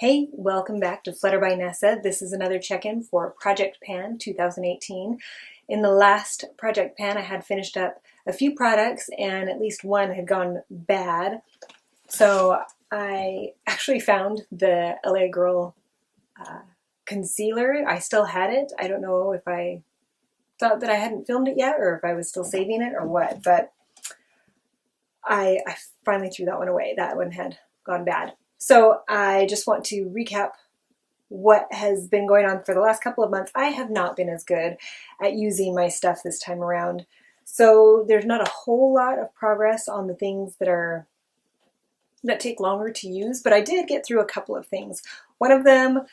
Hey, welcome back to Flutter by Nessa. This is another check-in for Project Pan 2018. In the last Project Pan, I had finished up a few products and at least one had gone bad. So I actually found the LA Girl concealer. I still had it. I don't know if I thought that I hadn't filmed it yet or if I was still saving it or what, but I finally threw that one away. That one had gone bad. So I just want to recap what has been going on for the last couple of months. I have not been as good at using my stuff this time around. So there's not a whole lot of progress on the things that take longer to use, but I did get through a couple of things. One of them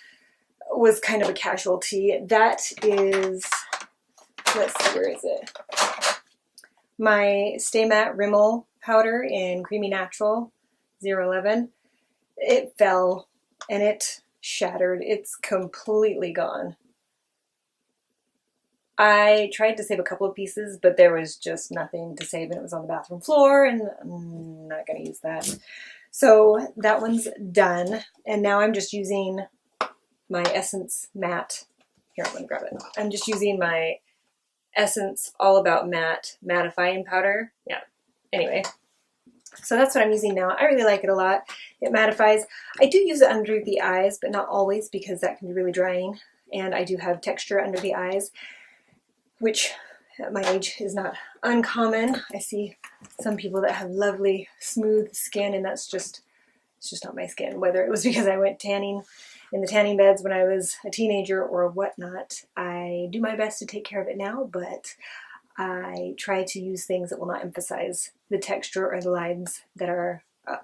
was kind of a casualty. That is, let's see, where is it? My Stay Matte Rimmel powder in Creamy Natural 011. It fell and it shattered. It's completely gone. I tried to save a couple of pieces, but there was just nothing to save and it was on the bathroom floor and I'm not going to use that. So that one's done. And now I'm just using my Essence Matte. Here, I'm going to grab it. I'm just using my Essence All About Matte mattifying powder. Yeah. Anyway. So that's what I'm using now. I really like it a lot. It mattifies. I do use it under the eyes, but not always because that can be really drying. And I do have texture under the eyes, which at my age is not uncommon. I see some people that have lovely, smooth skin, and it's just not my skin. Whether it was because I went tanning in the tanning beds when I was a teenager or whatnot, I do my best to take care of it now, but I try to use things that will not emphasize the texture or the lines that are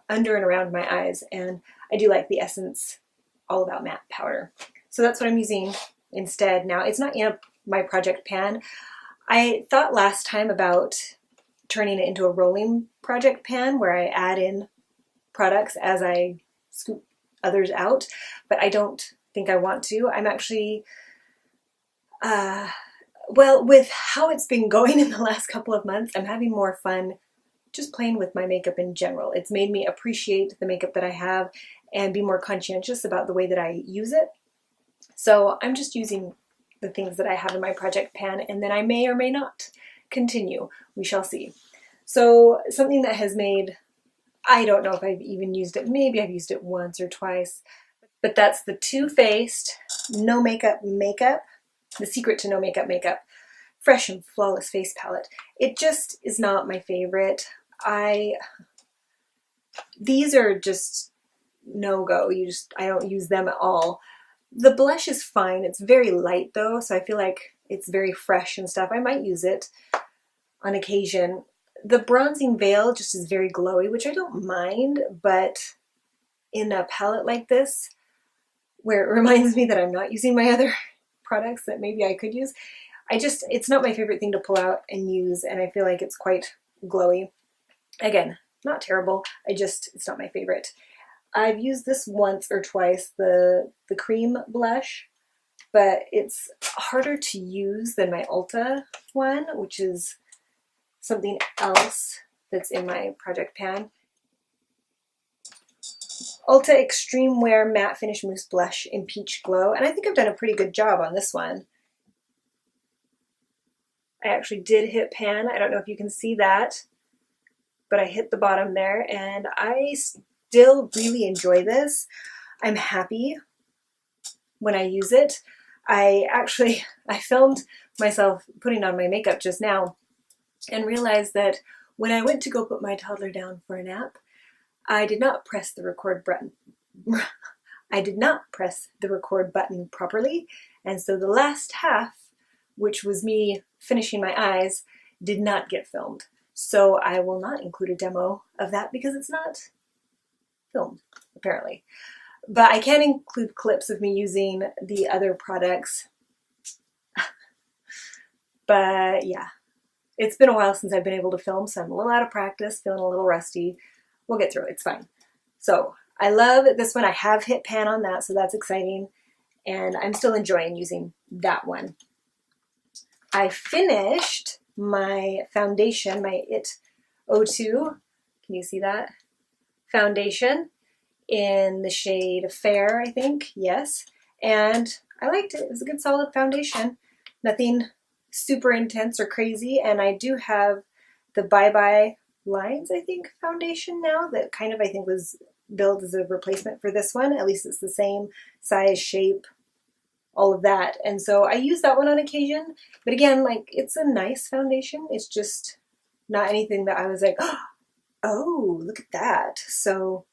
under and around my eyes. And I do like the Essence All About Matte powder. So that's what I'm using instead now. It's not in my Project Pan. I thought last time about turning it into a rolling Project Pan where I add in products as I scoop others out, but I don't think I want to. I'm actually well, with how it's been going in the last couple of months, I'm having more fun just playing with my makeup in general. It's made me appreciate the makeup that I have and be more conscientious about the way that I use it. So I'm just using the things that I have in my Project Pan, and then I may or may not continue. We shall see. So something that has made, I don't know if I've even used it, maybe I've used it once or twice, but that's the Too Faced No Makeup Makeup. The Secret to No Makeup Makeup Fresh and Flawless Face Palette. It just is not my favorite. These are just no-go. I don't use them at all. The blush is fine. It's very light though, so I feel like it's very fresh and stuff. I might use it on occasion. The bronzing veil just is very glowy, which I don't mind, but in a palette like this, where it reminds me that I'm not using my other products that maybe I could use, it's not my favorite thing to pull out and use, and I feel like it's quite glowy. Again, not terrible, it's not my favorite. I've used this once or twice, the cream blush, but it's harder to use than my Ulta one, which is something else that's in my Project Pan. Ulta Extreme Wear Matte Finish Mousse Blush in Peach Glow, and I think I've done a pretty good job on this one. I actually did hit pan. I don't know if you can see that, but I hit the bottom there, and I still really enjoy this. I'm happy when I use it. I filmed myself putting on my makeup just now and realized that when I went to go put my toddler down for a nap, I did not press the record button. I did not press the record button properly, and so the last half, which was me finishing my eyes, did not get filmed. So I will not include a demo of that because it's not filmed, apparently. But I can include clips of me using the other products. But yeah, it's been a while since I've been able to film, so I'm a little out of practice, feeling a little rusty. We'll get through it, it's fine. So I love this one. I have hit pan on that, so that's exciting. And I'm still enjoying using that one. I finished my foundation, my It 02. Can you see that? Foundation in the shade Fair, I think, yes. And I liked it. It was a good solid foundation. Nothing super intense or crazy. And I do have the Bye Bye Lines, I think, foundation now that kind of, I think, was built as a replacement for this one. At least it's the same size, shape, all of that. And so I use that one on occasion. But again, like, it's a nice foundation. It's just not anything that I was like, oh, look at that. So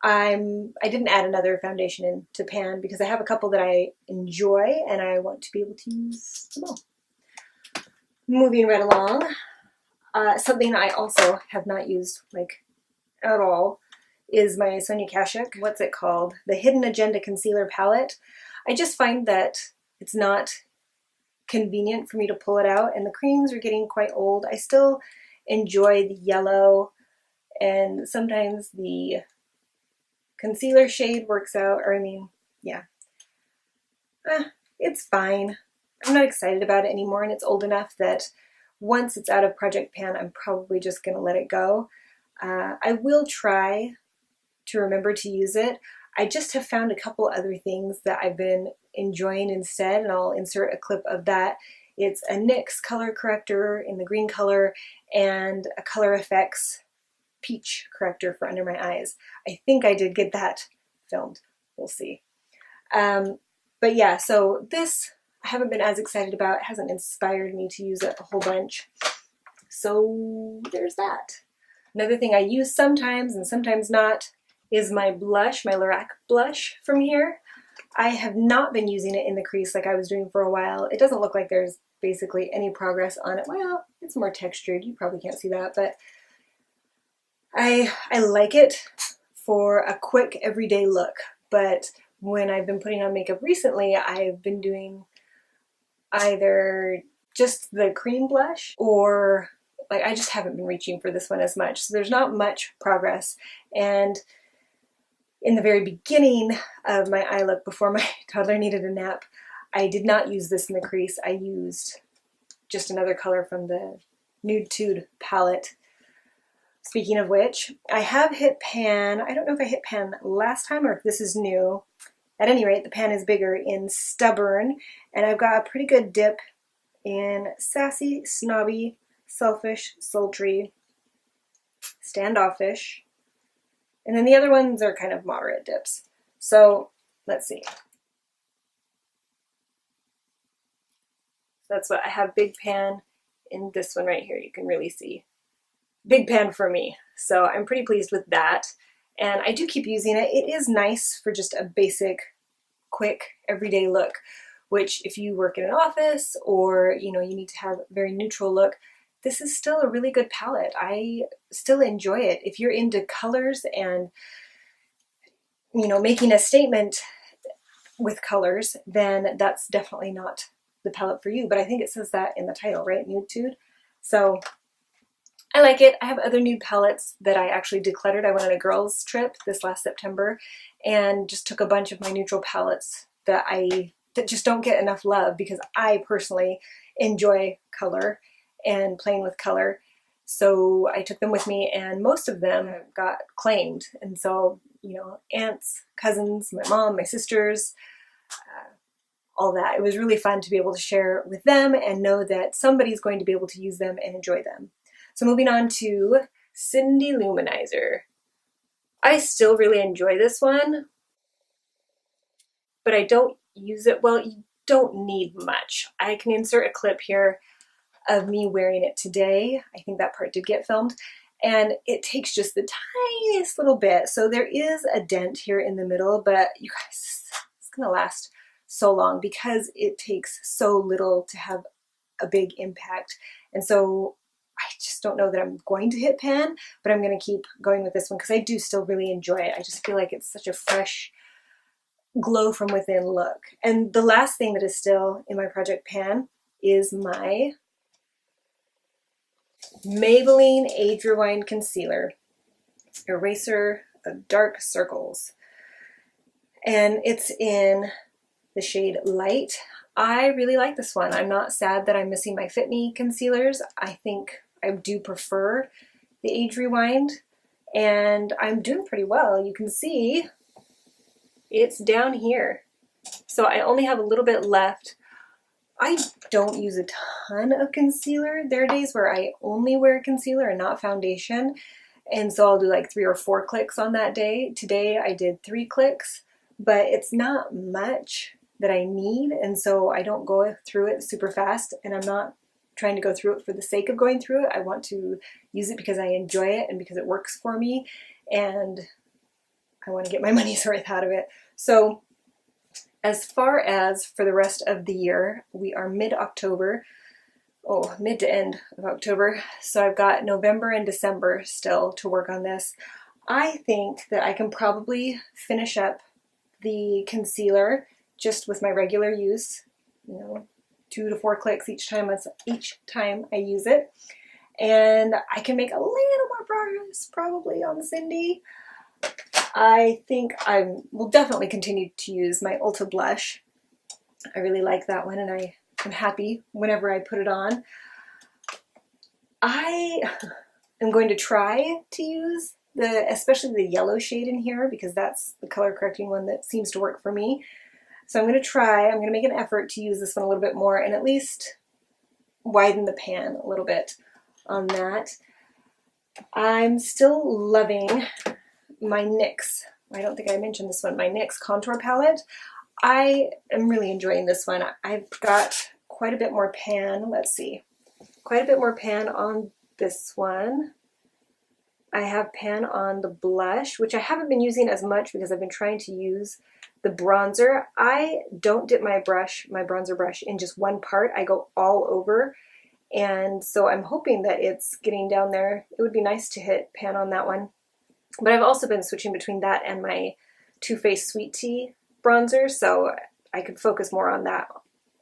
I didn't add another foundation into pan because I have a couple that I enjoy and I want to be able to use them all. Moving right along, something I also have not used like at all is my Sonia Kashuk, what's it called? The Hidden Agenda Concealer Palette. I just find that it's not convenient for me to pull it out, and the creams are getting quite old. I still enjoy the yellow, and sometimes the concealer shade works out, or I mean, yeah. It's fine. I'm not excited about it anymore, and it's old enough that once it's out of Project Pan, I'm probably just going to let it go. I will try to remember to use it. I just have found a couple other things that I've been enjoying instead, and I'll insert a clip of that. It's a NYX color corrector in the green color and a Color Effects peach corrector for under my eyes. I think I did get that filmed. We'll see. But yeah, so this I haven't been as excited about. It hasn't inspired me to use it a whole bunch. So there's that. Another thing I use sometimes and sometimes not is my blush, my Lorac blush from here. I have not been using it in the crease like I was doing for a while. It doesn't look like there's basically any progress on it. Well, it's more textured. You probably can't see that, but I like it for a quick everyday look. But when I've been putting on makeup recently, I've been doing either just the cream blush or like I just haven't been reaching for this one as much. So there's not much progress. And in the very beginning of my eye look, before my toddler needed a nap, I did not use this in the crease. I used just another color from the Nude Tude palette. Speaking of which, I have hit pan. I don't know if I hit pan last time or if this is new. At any rate, the pan is bigger in Stubborn, and I've got a pretty good dip in Sassy, Snobby, Selfish, Sultry, Standoffish, and then the other ones are kind of moderate dips. So let's see. That's what I have, big pan in this one right here. You can really see. Big pan for me. So I'm pretty pleased with that. And I do keep using it. It is nice for just a basic, quick, everyday look, which if you work in an office or, you know, you need to have a very neutral look, this is still a really good palette. I still enjoy it. If you're into colors and, you know, making a statement with colors, then that's definitely not the palette for you. But I think it says that in the title, right? Nude Tude. So I like it. I have other nude palettes that I actually decluttered. I went on a girls trip this last September and just took a bunch of my neutral palettes that just don't get enough love because I personally enjoy color and playing with color. So I took them with me, and most of them got claimed. And so, you know, aunts, cousins, my mom, my sisters, all that. It was really fun to be able to share with them and know that somebody's going to be able to use them and enjoy them. So moving on to Cindy Luminizer. I still really enjoy this one, but I don't use it. Well, you don't need much. I can insert a clip here of me wearing it today. I think that part did get filmed. And it takes just the tiniest little bit. So there is a dent here in the middle, but you guys, it's gonna last so long because it takes so little to have a big impact. And so I just don't know that I'm going to hit pan, but I'm going to keep going with this one because I do still really enjoy it. I just feel like it's such a fresh, glow from within look. And the last thing that is still in my project pan is my Maybelline Age Rewind Concealer Eraser of Dark Circles. And it's in the shade Light. I really like this one. I'm not sad that I'm missing my Fit Me concealers. I think I do prefer the Age Rewind. and I'm doing pretty well. You can see it's down here. So I only have a little bit left. I don't use a ton of concealer. There are days where I only wear concealer and not foundation. And so I'll do like 3 or 4 clicks on that day. Today I did 3 clicks, but it's not much that I need. And so I don't go through it super fast, and I'm not trying to go through it for the sake of going through it. I want to use it because I enjoy it and because it works for me. And I want to get my money's worth out of it. So as far as for the rest of the year, we are mid-October. Oh, mid to end of October. So I've got November and December still to work on this. I think that I can probably finish up the concealer just with my regular use, 2 to 4 clicks each time I use it. And I can make a little more progress probably on Cindy. I think I will definitely continue to use my Ulta blush. I really like that one, and I'm happy whenever I put it on. I am going to try to use especially the yellow shade in here, because that's the color correcting one that seems to work for me. So I'm going to make an effort to use this one a little bit more and at least widen the pan a little bit on that. I'm still loving my NYX. I don't think I mentioned this one, my NYX contour palette. I am really enjoying this one. I've got quite a bit more pan. Let's see. Quite a bit more pan on this one. I have pan on the blush, which I haven't been using as much because I've been trying to use the bronzer. I don't dip my bronzer brush in just one part. I go all over. And so I'm hoping that it's getting down there. It would be nice to hit pan on that one. But I've also been switching between that and my Too Faced Sweet Tea bronzer, so I could focus more on that,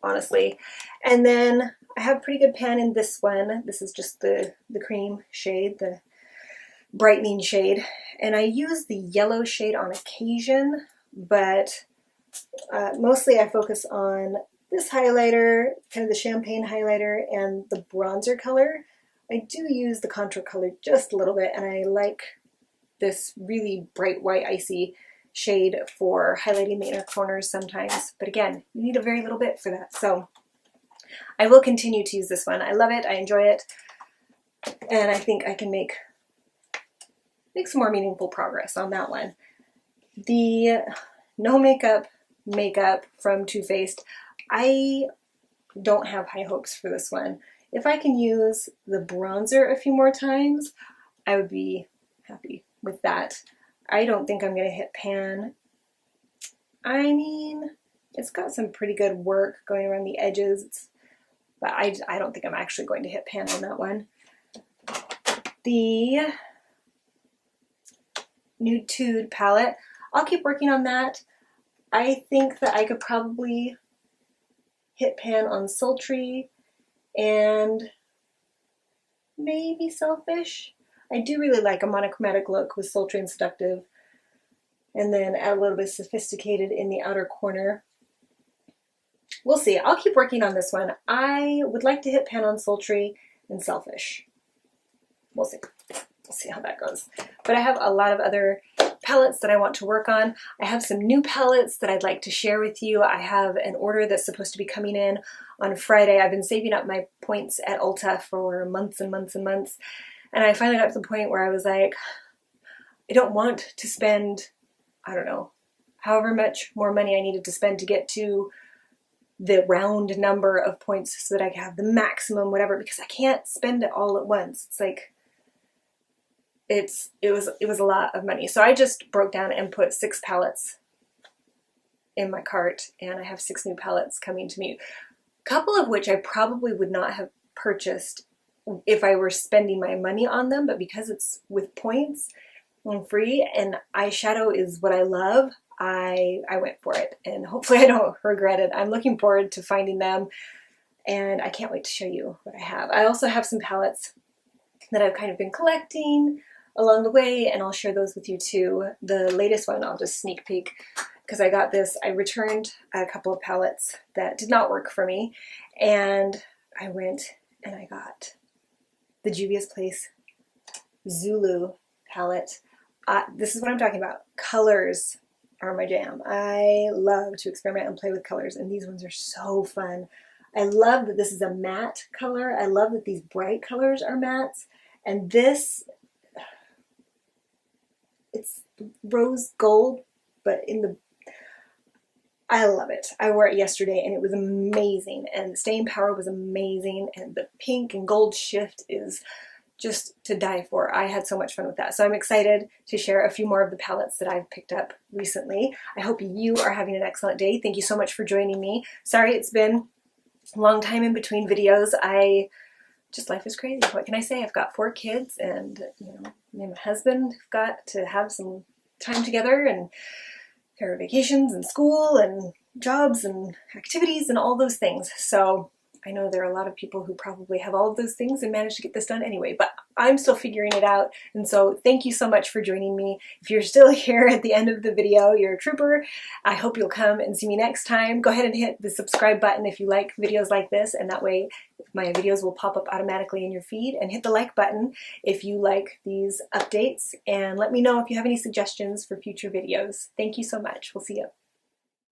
honestly. And then I have pretty good pan in this one. This is just the cream shade, the brightening shade. And I use the yellow shade on occasion, but mostly I focus on this highlighter, kind of the champagne highlighter, and the bronzer color. I do use the contour color just a little bit, and I like this really bright white icy shade for highlighting the inner corners sometimes. But again, you need a very little bit for that. So I will continue to use this one. I love it. I enjoy it. And I think I can make some more meaningful progress on that one. The no makeup from Too Faced, I don't have high hopes for this one. If I can use the bronzer a few more times, I would be happy with that. I don't think I'm going to hit pan. I mean, it's got some pretty good work going around the edges, but I don't think I'm actually going to hit pan on that one. The Nude Tude palette, I'll keep working on that. I think that I could probably hit pan on Sultry and maybe Selfish. I do really like a monochromatic look with Sultry and Seductive, and then add a little bit sophisticated in the outer corner. We'll see. I'll keep working on this one. I would like to hit pan on Sultry and Selfish. We'll see. We'll see how that goes. But I have a lot of other palettes that I want to work on. I have some new palettes that I'd like to share with you. I have an order that's supposed to be coming in on Friday. I've been saving up my points at Ulta for months and months and months. And I finally got to the point where I was like, I don't want to spend, I don't know, however much more money I needed to spend to get to the round number of points so that I can have the maximum whatever, because I can't spend it all at once. It's like, it was a lot of money. So I just broke down and put 6 palettes in my cart, and I have 6 new palettes coming to me. A couple of which I probably would not have purchased if I were spending my money on them, but because it's with points and free and eyeshadow is what I love, I went for it, and hopefully I don't regret it. I'm looking forward to finding them, and I can't wait to show you what I have. I also have some palettes that I've kind of been collecting along the way, and I'll share those with you too. The latest one I'll just sneak peek because I got this. I returned a couple of palettes that did not work for me, and I went and I got the Juvia's Place Zulu palette. This is what I'm talking about. Colors are my jam. I love to experiment and play with colors, and these ones are so fun. I love that this is a matte color. I love that these bright colors are mattes, and this, it's rose gold, but in the, I love it. I wore it yesterday and it was amazing, and the staying power was amazing, and the pink and gold shift is just to die for. I had so much fun with that. So I'm excited to share a few more of the palettes that I've picked up recently. I hope you are having an excellent day. Thank you so much for joining me. Sorry it's been a long time in between videos. Life is crazy. What can I say? I've got 4 kids, and me and my husband have got to have some time together, and there are vacations and school and jobs and activities and all those things. So I know there are a lot of people who probably have all of those things and managed to get this done anyway, but I'm still figuring it out. And so thank you so much for joining me. If you're still here at the end of the video, you're a trooper. I hope you'll come and see me next time. Go ahead and hit the subscribe button if you like videos like this, and that way my videos will pop up automatically in your feed. And hit the like button if you like these updates, and let me know if you have any suggestions for future videos. Thank you so much. We'll see you.